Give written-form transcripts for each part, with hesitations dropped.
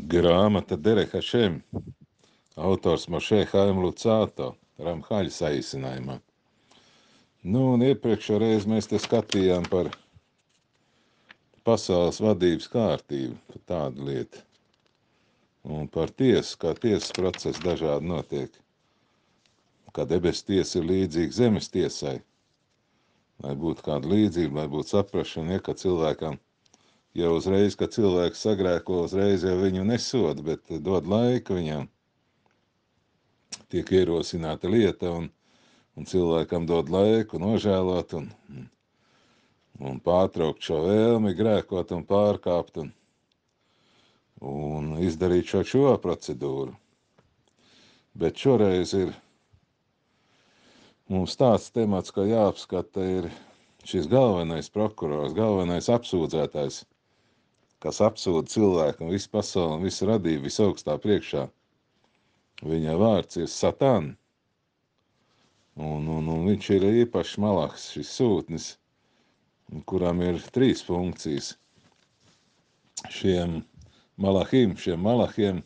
Grāmata Derek Hašem, autors Mošē Haim Lucāto, Ramhaļa saīsinājumā. Un iepriekšo reizi mēs te skatījām par pasaules vadības kārtību, par tādu lietu. Un par tiesu, kā tiesas process dažādi notiek. Kā debes tiesa ir līdzīga zemes tiesai. Lai būtu kāda līdzība, lai būtu saprašana, ka cilvēkam jau uzreiz, kad cilvēks sagrēko, uzreiz jau viņu nesoda, bet dod laiku viņam. Tiek ierosināta lieta un cilvēkam dod laiku nožēlot un pārtraukt šo vēlmi, grēkot un pārkāpt un izdarīt šo procedūru. Bet šoreiz ir mums tāds temats, ko jāapskata, ir šis galvenais prokurors, galvenais apsūdzētājs, kas apsūda cilvēku un visu pasauli un visu radību visaugstā priekšā. Viņa vārds ir Satan. Un viņš ir īpašs malahs, šis sūtnis, kuram ir 3 funkcijas. Šiem malahiem,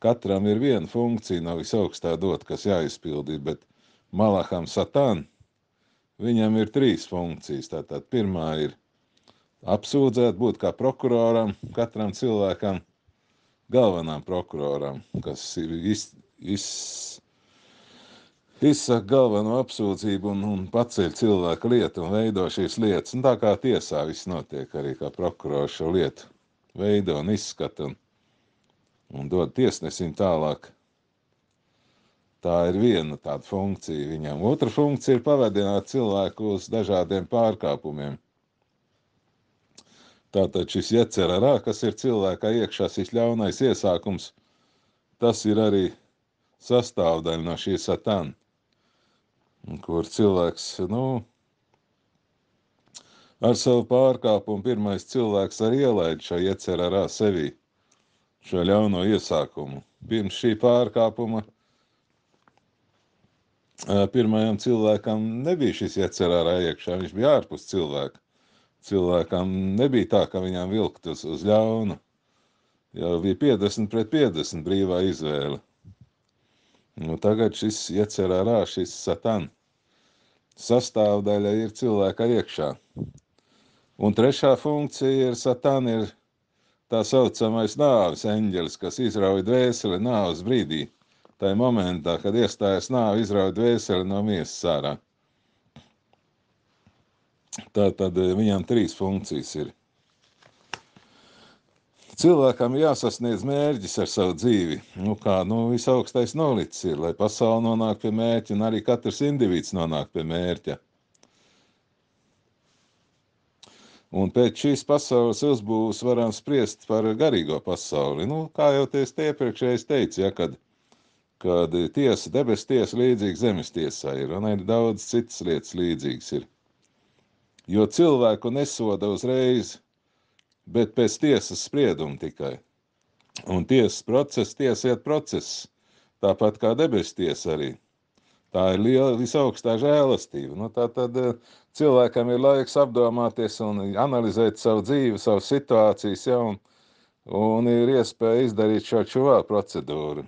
katram ir viena funkcija, nav visaugstā dot, kas jāizpildīt, bet malaham Satan, viņam ir 3 funkcijas. Tātad pirmā ir apsūdzēt, būt kā prokuroram, katram cilvēkam, galvenām prokuroram, kas izsaka galveno apsūdzību un paceļ cilvēku lietu un veido šīs lietas. Un tā kā tiesā viss notiek, arī kā prokurors šo lietu veido un izskata un dod tiesnesim tālāk. Tā ir viena tāda funkcija viņam. Otra funkcija ir pavadināt cilvēku uz dažādiem pārkāpumiem. Tātad šis jecer arā, kas ir cilvēkā iekšā, šis ļaunais iesākums, tas ir arī sastāvdaļa no šī Satan, kur cilvēks, ar savu pārkāpumu pirmais cilvēks arī ielaid šo jecer arā sevī, šo ļauno iesākumu. Pirms šī pārkāpuma pirmajam cilvēkam nebija šis jecer arā iekšā, viņš bija ārpus cilvēka. Cilvēkam nebija tā, ka viņam vilkt uz ļaunu. Jau bija 50-50 brīvā izvēle. Tagad šis jecer arā, šis Satan, sastāvdaļa ir cilvēka iekšā. Un trešā funkcija ir Satan, ir tā saucamais nāves eņģelis, kas izrauj dvēseli nāves brīdī. Tā momentā, kad iestājas nāve, izrauj dvēseli no miesas ārā. Tātad viņam 3 funkcijas ir. Cilvēkam jāsasniedz mērķis ar savu dzīvi. Visaugstais nolicis ir, lai pasauli nonāk pie mērķa un arī katrs individs nonāk pie mērķa. Un pēc šīs pasaules uzbūves varam spriest par garīgo pasauli. Kā jau iepriekšējais teicu, kad tiesa, debes tiesa līdzīga zemes tiesai ir, un ir daudz citas lietas līdzīgas ir. Jo cilvēku nesoda uzreiz, bet pēc tiesas sprieduma tikai. Un tiesas process, tiesiet process, tāpat kā debes tiesa arī. Tā ir liela visaugstā žēlastība. Tātad cilvēkam ir laiks apdomāties un analizēt savu dzīvi, savu situācijas, un ir iespēja izdarīt šo procedūru.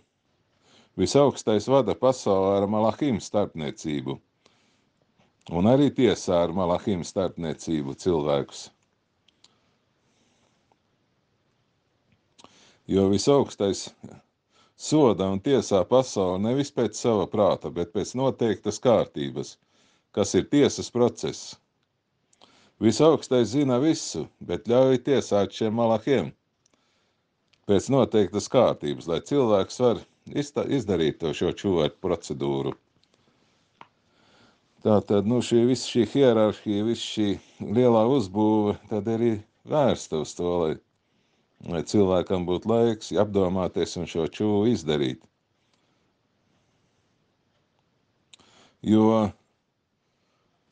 Visaugstais vada pasaulē ar malahim starpniecību. Un arī tiesā ar malahim starpniecību cilvēkus. Jo visaugstais soda un tiesā pasauli nevis pēc sava prāta, bet pēc noteiktas kārtības, kas ir tiesas process. Visaugstais zina visu, bet ļauj tiesāt šiem malahiem pēc noteiktas kārtības, lai cilvēks var izdarīt šo procedūru. Tātad, visa šī hierarhija, visa šī lielā uzbūve, tad arī vērsta uz to, lai cilvēkam būtu laiks apdomāties un šo izdarīt. Jo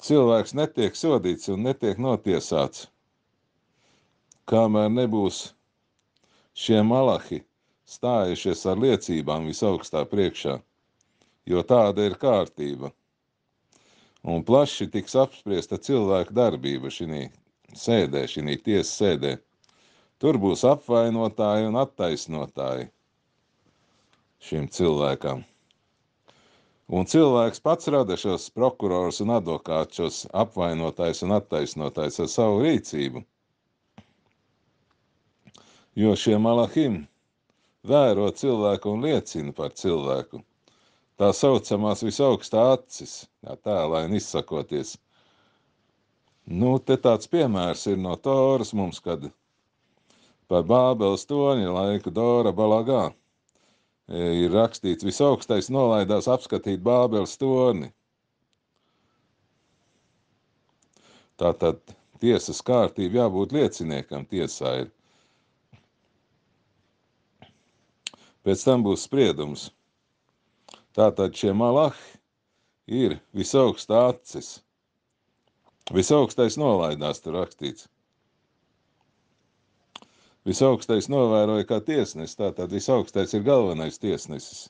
cilvēks netiek sodīts un netiek notiesāts, kamēr nebūs šie malahi stājušies ar liecībām visaugstā priekšā, jo tāda ir kārtība. Un plaši tiks apspriesta cilvēka darbība šī sēdē, šī tiesas sēdē. Tur būs apvainotāji un attaisnotāji šim cilvēkam. Un cilvēks pats rada šos prokurors un advokātus, šos apvainotājus un attaisnotājus ar savu rīcību. Jo šie malahim vēro cilvēku un liecina par cilvēku. Tā saucamās visaugstā acis, tēlaini izsakoties. Nu, te tāds piemērs ir no Toras mums, kad par Bābeles torņa laiku Dora Balagā ir rakstīts, visaugstais nolaidās apskatīt Bābeles torni. Tātad tiesas kārtība jābūt lieciniekam, tiesā ir. Pēc tam būs spriedums. Tātad šie malahi ir visaugstā acis. Visaugstais nolaidās, tur rakstīts. Visaugstais novēroja kā tiesnesis, tātad visaugstais ir galvenais tiesnesis.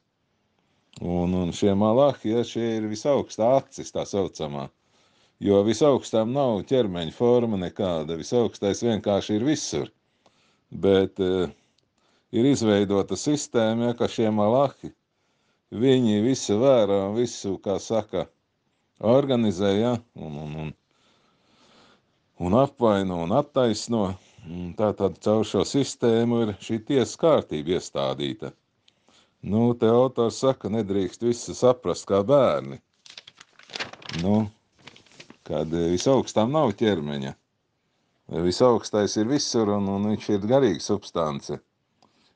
Un šie malahi, šie ir visaugstā acis, tā saucamā. Jo visaugstām nav ķermeņa forma nekāda, visaugstais vienkārši ir visur. Bet ir izveidota sistēma, ka šie malahi, viņi visu vēro, visu, kā saka, organizē, un apvaino un attaisno. Tātad caur šo sistēmu ir šī tiesas kārtība iestādīta. Nu, te autors saka, nedrīkst visu saprast kā bērni. Nu, kad visaugstām nav ķermeņa. Visaugstais ir visur un viņš ir garīga substance.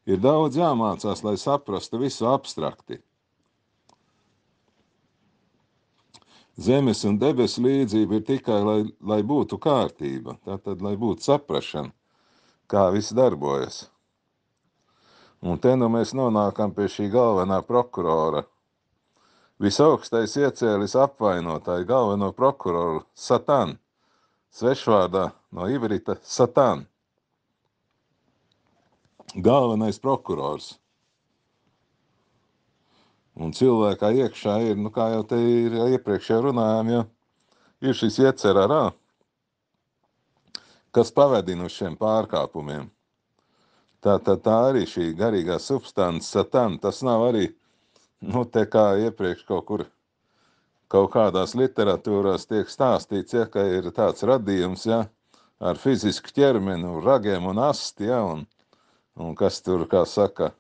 Ir daudz jāmācās, lai saprastu visu abstrakti. Zemes un debesu līdzība ir tikai, lai būtu kārtība, tātad, lai būtu saprašana, kā viss darbojas. Un te nu mēs nonākam pie šī galvenā prokurora. Visaugstais iecēlis apvainotāju galveno prokuroru Satan, svešvārdā no ivrita Satan. Galvenais prokurors. Un cilvēkā iekšā ir, kā jau te ir iepriekš jau runājām, ir šis iecer arā, kas pavedina uz šiem pārkāpumiem. Tā arī šī garīgā substance Satan, tas nav arī, te kā iepriekš kaut kādās literatūrās tiek stāstīts, ka ir tāds radījums, ar fizisku ķermeni, ragiem un asti, un kas tur, kā saka,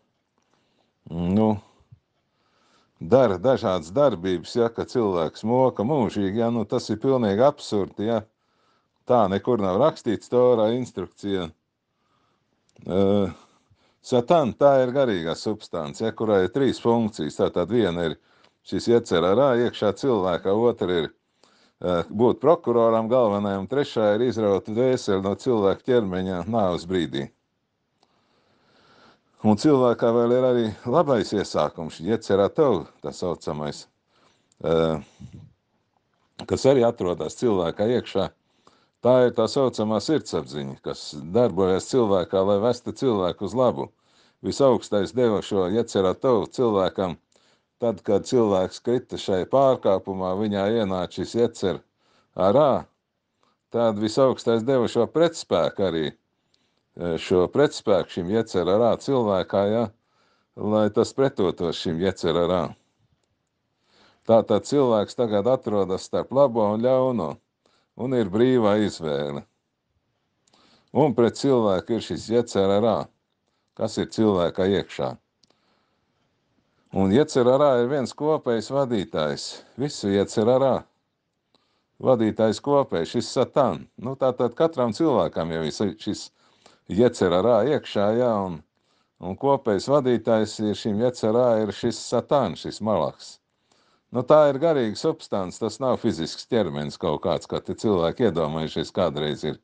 dara dažādas darbības, ka cilvēks moka mūžīgi, tas ir pilnīgi absurdi, Tā nekur nav rakstīts Torā instrukcijā. Satan, tā ir garīgā substance, kurai ir 3 funkcijas. Tātad viena ir šis iecer arā iekšā cilvēkā, otra ir būt prokuroram galvenajam, trešā ir izraut dvēseli no cilvēka ķermeņa nāves brīdī. Un cilvēkā vēl ir arī labais iesākums, iecerā tev, tā saucamais, kas arī atrodas cilvēkā iekšā. Tā ir tā saucamā sirdsapziņa, kas darbojas cilvēkā, lai vestu cilvēku uz labu. Visaugstais deva šo iecerā tev cilvēkam, tad, kad cilvēks krita šai pārkāpumā, viņā ienāca šis iecer arā, tad visaugstais deva šo pretspēku arī. Šo pretspēku šim iecer arā cilvēkā, lai tas pretotos šim iecer arā. Tātad cilvēks tagad atrodas starp labo un ļauno, un ir brīvā izvēle. Un pret cilvēku ir šis iecer arā, kas ir cilvēkā iekšā. Un iecer arā ir viens kopējs vadītājs, visu iecer arā. Vadītājs kopējs, šis Satan. Tātad katram cilvēkam jau šis iecer arā iekšā, un kopējs vadītājs ir šim iecer arā ir šis Satan, šis malahs. Tā ir garīga substance, tas nav fizisks ķermenis kaut kāds, kā te cilvēki iedomājušies kādreiz ir.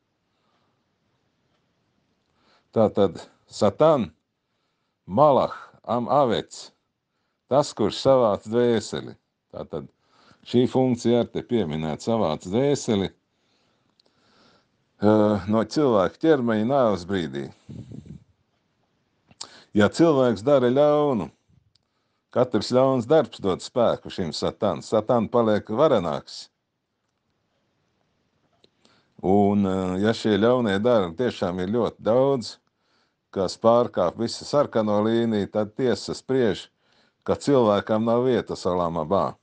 Tātad Satan, malah, avets, tas, kurš savāc dvēseli. Tātad šī funkcija ar te pieminēt savāc dvēseli, no cilvēka ķermeņa nāves brīdī. Ja cilvēks dara ļaunu, katrs ļauns darbs dod spēku šim Satan. Satan paliek varenāks. Un ja šie ļaunie dara tiešām ir ļoti daudz, kas pārkāp visu sarkano līniju, tad tiesa spriež, ka cilvēkam nav vietas Alamabā.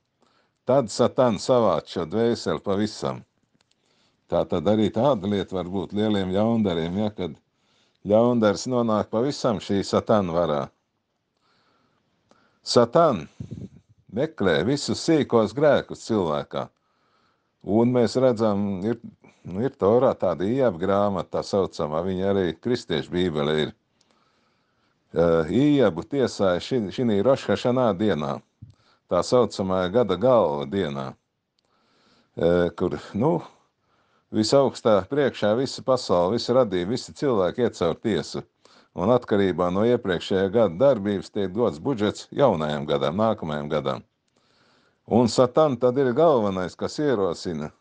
Tad Satans savāc šo dvēseli pavisam. Tā tad arī tāda lieta var būt lieliem ļaundariem, ja, kad ļaundars nonāk pavisam šī Satana varā. Satan meklē visus sīkos grēkus cilvēkā. Un mēs redzam, ir Torā tāda Ijaba grāmata, tā saucamā, viņa arī kristiešu bībele ir. Ijabu tiesāja šī Roš Hašanā dienā, tā saucamā gada galva dienā, kur, visaugstā priekšā visa pasaule, visa radība, visi cilvēki iet caur tiesu. Un atkarībā no iepriekšējā gada darbības tiek dots budžets jaunajam gadam, nākamajam gadam. Un Satan tad ir galvenais, kas ierosina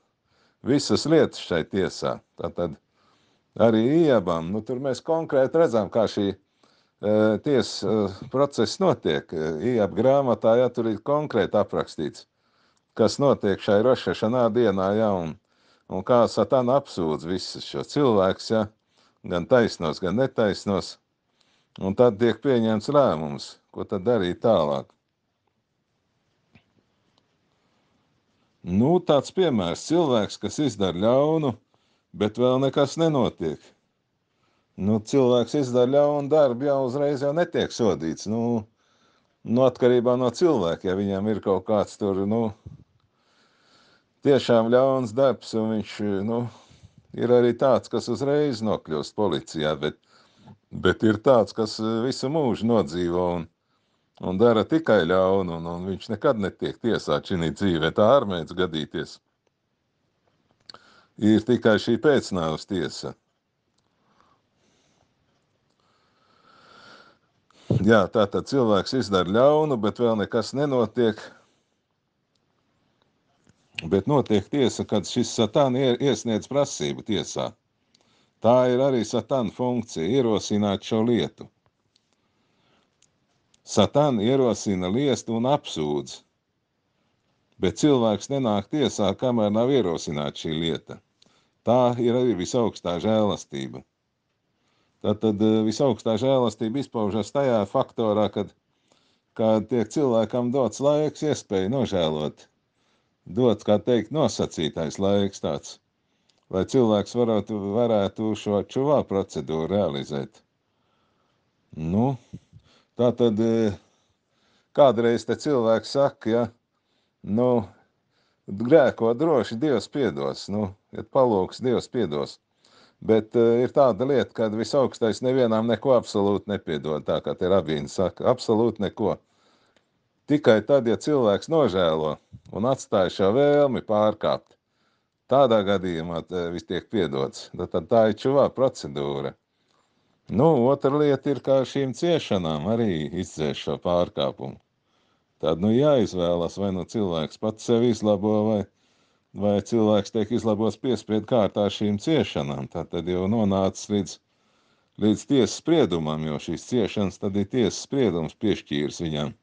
visas lietas šai tiesā. Tātad arī Ijabam, tur mēs konkrēti redzam, kā šī tiesas process notiek. Ijaba grāmatā, ja, tur ir konkrēti aprakstīts, kas notiek šai Roš Hašanā dienā, ja, un kā Satana apsūdz visus šo cilvēkus, ja, gan taisnos, gan netaisnos, un tad tiek pieņemts lēmums, ko tad darīt tālāk. Tāds piemērs, cilvēks, kas izdara ļaunu, bet vēl nekas nenotiek. Cilvēks izdara ļaunu darbu, jau uzreiz jau netiek sodīts. Atkarībā no cilvēka, ja viņam ir kaut kāds tur, tiešām ļauns darbs, un viņš, ir arī tāds, kas uzreiz nokļūst policijā, bet ir tāds, kas visu mūžu nodzīvo un dara tikai ļaunu, un viņš nekad netiek tiesāts šī dzīvē, tā arī mēdz gadīties. Ir tikai šī pēcnāves tiesa. Jā, tātad cilvēks izdara ļaunu, bet vēl nekas nenotiek. Bet notiek tiesa, kad šis Satana iesniedz prasību tiesā. Tā ir arī Satana funkcija, ierosināt šo lietu. Satana ierosina liestu un apsūdz, bet cilvēks nenāk tiesā, kamēr nav ierosināta šī lieta. Tā ir arī visaugstā žēlastība. Tātad visaugstā žēlastība izpaužas tajā faktorā, kad tiek cilvēkam dots laiks, iespēja nožēlot. Dots, kā teikt, nosacītais laiks tāds, lai cilvēks varētu šo čuvā procedūru realizēt. Tātad kādreiz te cilvēks saka, ja, grēko droši, Dievs piedos, ja palūks, Dievs piedos. Bet ir tāda lieta, kad visaugstais nevienam neko absolūti nepiedod, tā kā te rabīni saka, absolūti neko. Tikai tad, ja cilvēks nožēlo un atstāja šo vēlmi pārkāpt, tādā gadījumā viss tiek piedots. Tad tā ir čuvā procedūra. Otra lieta ir, kā šīm ciešanām arī izdzēš šo pārkāpumu. Tad, jāizvēlas, vai cilvēks pats sevi izlabo, vai cilvēks tiek izlabots piespiedu kārtā šīm ciešanām. Tad jau nonācis līdz tiesas spriedumam, jo šīs ciešanas tad ir tiesas spriedums piešķīrs viņam.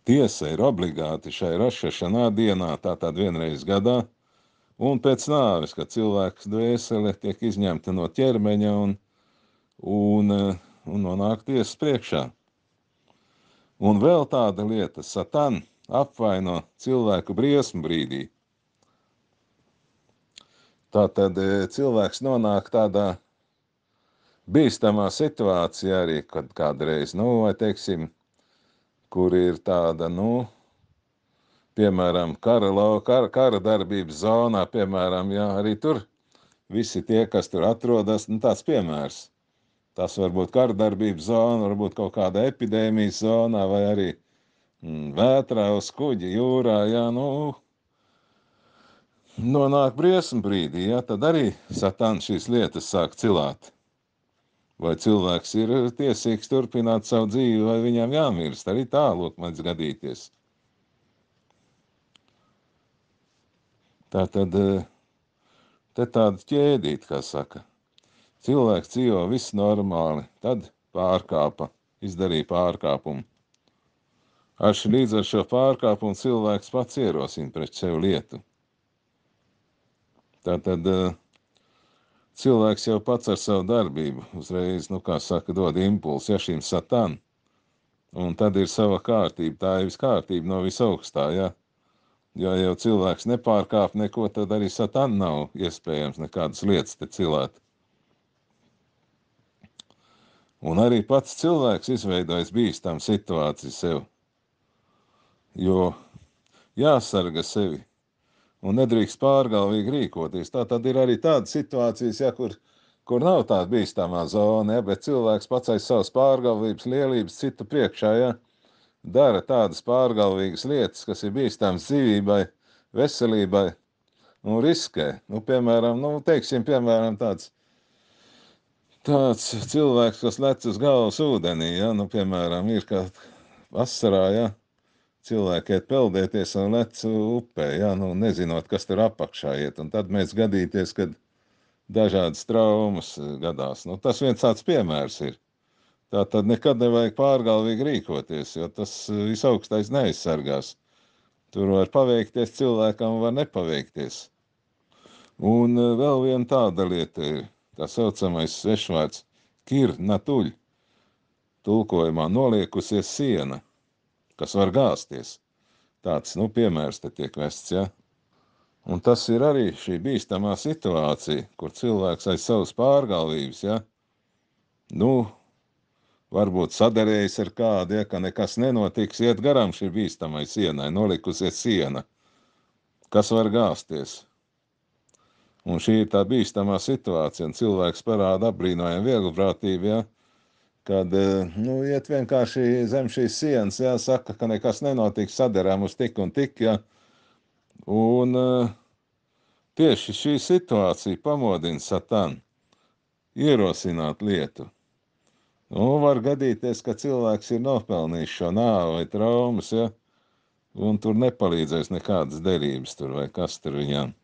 Tiesa ir obligāti šai Roš Hašanā dienā, tātad vienreiz gadā, un pēc nāves, kad cilvēks dvēsele tiek izņemta no ķermeņa un nonāk tiesas priekšā. Un vēl tāda lieta, Satan apvaino cilvēku briesmu brīdī. Tātad cilvēks nonāk tādā bīstamā situācijā arī, kad kādreiz, vai teiksim, kur ir tāda, piemēram, kara darbības zonā, piemēram, jā, arī tur visi tie, kas tur atrodas, tāds piemērs. Tas var būt kara darbības zona, varbūt kaut kāda epidēmijas zonā, vai arī vētrā uz kuģi, jūrā, jā, nonāk briesmu brīdī, jā, tad arī Satans šīs lietas sāk cilāt. Vai cilvēks ir tiesīgs turpināt savu dzīvi, vai viņam jāmirst, arī tā, lūk, mēdz gadīties. Tātad, te tāda ķēdīt, kā saka. Cilvēks dzīvo viss normāli, tad izdarīja pārkāpumu. Līdz ar šo pārkāpumu cilvēks pats ierosina pret sevi lietu. Tātad cilvēks jau pats ar savu darbību uzreiz, kā saka, dod impulsu, ja šīm Satan. Un tad ir sava kārtība, tā ir kārtība no visaugstā, ja. Ja jau cilvēks nepārkāp neko, tad arī Satan nav iespējams nekādas lietas te cilāt. Un arī pats cilvēks izveidojas bīstam situāciju sev, jo jāsarga sevi un nedrīkst pārgalvīgi rīkoties. Tā tad ir arī tādas situācijas, ja, kur nav tāda bīstamā zona, ja, bet cilvēks pats aiz savas pārgalvības, lielības citu priekšā, ja, dara tādas pārgalvīgas lietas, kas ir bīstams dzīvībai, veselībai un riskē. Piemēram, piemēram tāds cilvēks, kas lec uz galvas ūdenī, ja, piemēram, ir kā vasarā, ja, cilvēki iet peldēties un lec upē, ja, nezinot, kas tur apakšā iet, un tad mēs gadīties, kad dažādas traumas gadās. Tas viens tāds piemērs ir. Tā tad nekad nevajag pārgalvīgi rīkoties, jo tas visaugstais neaizsargās. Tur var paveikties cilvēkam, var nepaveikties. Un vēl viena tāda lieta ir, tā saucamais svešvārds kir natuļ, tulkojumā noliekusies siena, kas var gāzties. Tāds, piemērs te tiek vests, ja. Un tas ir arī šī bīstamā situācija, kur cilvēks aiz savas pārgalvības, ja, varbūt saderējis ar kādu, ja, ka nekas nenotiks, iet garām šī bīstamai sienai, nolikusies siena, kas var gāzties. Un šī ir tā bīstamā situācija, un cilvēks parāda apbrīnojumu vieglprātību, ja, kad, iet vienkārši zem šīs sienas, ja, saka, ka nekas nenotiks, saderām uz tik un tik, ja, un tieši šī situācija pamodina Satanu ierosināt lietu. Var gadīties, ka cilvēks ir nopelnījis šo nāvi vai traumas, ja, un tur nepalīdzēs nekādas derības tur vai kas tur viņam.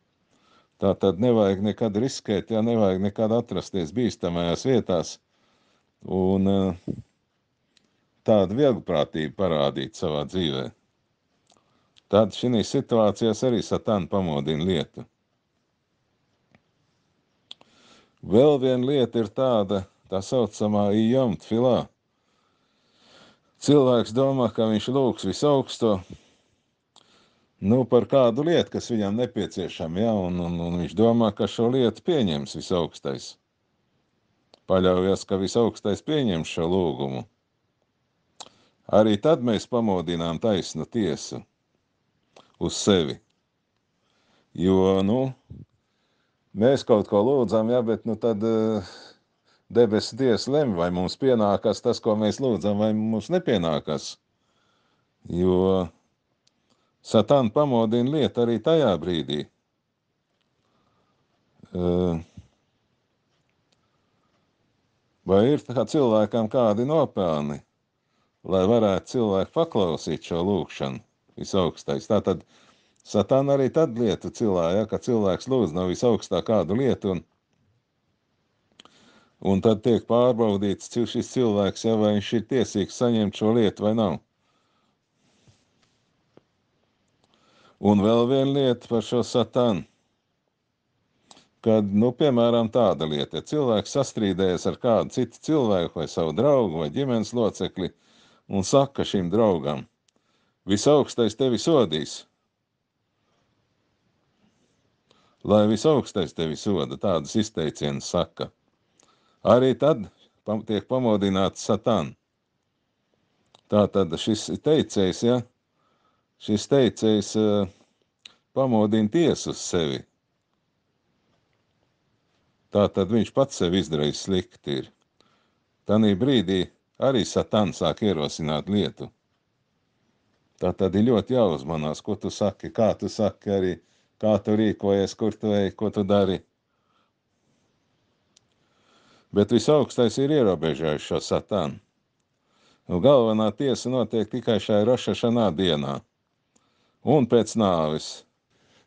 Tā tad nevajag nekad riskēt, ja, nevajag nekad atrasties bīstamajās vietās un tādu vieglprātību parādīt savā dzīvē. Tad šī situācijās arī Satana pamodina lietu. Vēl viena lieta ir tāda, tā saucamā ījam tfilā. Cilvēks domā, ka viņš lūgs visaugsto, par kādu lietu, kas viņam nepieciešama, ja, un viņš domā, ka šo lietu pieņems visaugstais. Paļaujas, ka visaugstais pieņems šo lūgumu. Arī tad mēs pamodinām taisnu tiesu uz sevi. Jo, mēs kaut ko lūdzam, ja, bet tad debesu tiesa lem, vai mums pienākas tas, ko mēs lūdzam, vai mums nepienākas. Jo Satana pamodina lietu arī tajā brīdī. Vai ir kā cilvēkam kādi nopelni, lai varētu cilvēku paklausīt šo lūgšanu visaugstais? Tātad Satana arī tad lietu cilā, ja, ka cilvēks lūdz no visaugstā kādu lietu, un tad tiek pārbaudīts šis cilvēks, ja, vai viņš ir tiesīgs saņemt šo lietu vai nav. Un vēl viena lieta par šo Satanu, kad, piemēram, tāda lieta, ja cilvēks sastrīdējas ar kādu citu cilvēku vai savu draugu vai ģimenes locekli un saka šim draugam, visaugstais tevi sodīs, lai visaugstais tevi soda, tādas izteicienas saka. Arī tad tiek pamodināts Satana. Tātad šis teicējs, ja, šis teicējs pamodina tiesu uz sevi. Tātad viņš pats sevi izdarījis slikti ir. Tanī brīdī arī Satana sāk ierosināt lietu. Tātad ir ļoti jāuzmanās, ko tu saki, kā tu saki arī, kā tu rīkojies, kur tu ej, ko tu dari. Bet visaugstais ir ierobežojis šo Satanu. Galvenā tiesa notiek tikai šajā Rošašanā dienā un pēc nāves,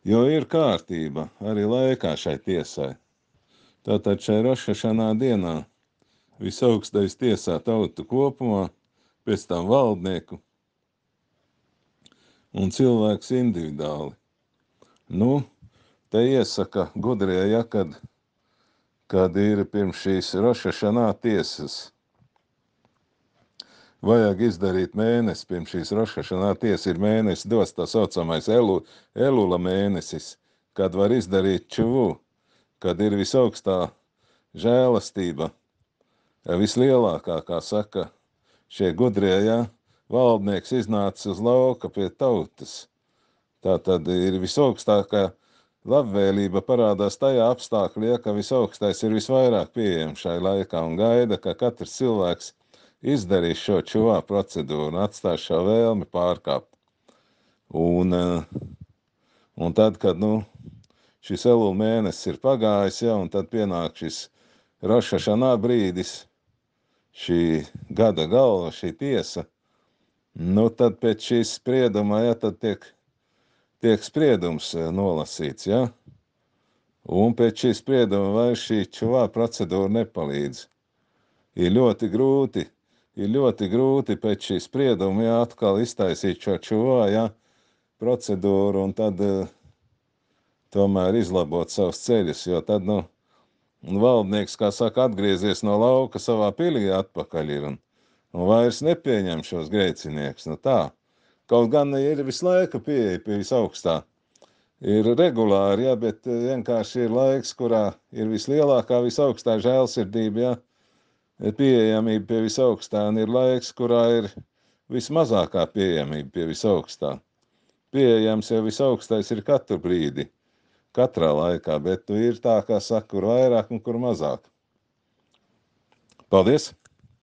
jo ir kārtība arī laikā šai tiesai. Tātad šajā Rošašanā dienā visaugstais tiesā tautu kopumā, pēc tam valdnieku un cilvēks individuāli. Te iesaka gudrie, ja, kad kad ir pirms šīs rošašanā tiesas. Vajag izdarīt mēnesi, pirms šīs rošašanā tiesa ir mēnesis dos tā saucamais Elula mēnesis, kad var izdarīt čuvu, kad ir visaugstā žēlastība, vislielākā, kā saka šie gudrie, ja, valdnieks iznāca uz lauka pie tautas. Tā tad ir visaugstākā labvēlība parādās tajā apstākļā, ja, ka visaugstais ir visvairāk pieejams šai laikā un gaida, ka katrs cilvēks izdarīs šo čuvā procedūru un atstās šo vēlmi pārkāpt. Un tad, kad, šis Elul mēnesis ir pagājis, ja, un tad pienāk šis rošašanā brīdis, šī gada galva, šī tiesa, tad pēc šīs sprieduma, ja, tad tiek spriedums nolasīts, ja, un pēc šī sprieduma vairs šī čuvā procedūra nepalīdz. Ir ļoti grūti pēc šī sprieduma, ja, atkal iztaisīt šo čuvā, ja, procedūru un tad tomēr izlabot savus ceļus, jo tad, valdnieks, kā saka, atgriezies no lauka savā pilī atpakaļ ir un vairs nepieņem šos grēciniekus. Tā. Kaut gan ir visu laiku pieeja pie visaugstā. Ir regulāri, ja, bet vienkārši ir laiks, kurā ir vislielākā visaugstā žēlsirdība, ja, pieejamība pie visaugstā, un ir laiks, kurā ir vismazākā pieejamība pie visaugstā. Pieejams jau visaugstais ir katru brīdi, katrā laikā, bet ir tā, kā saka, kur vairāk un kur mazāk. Paldies!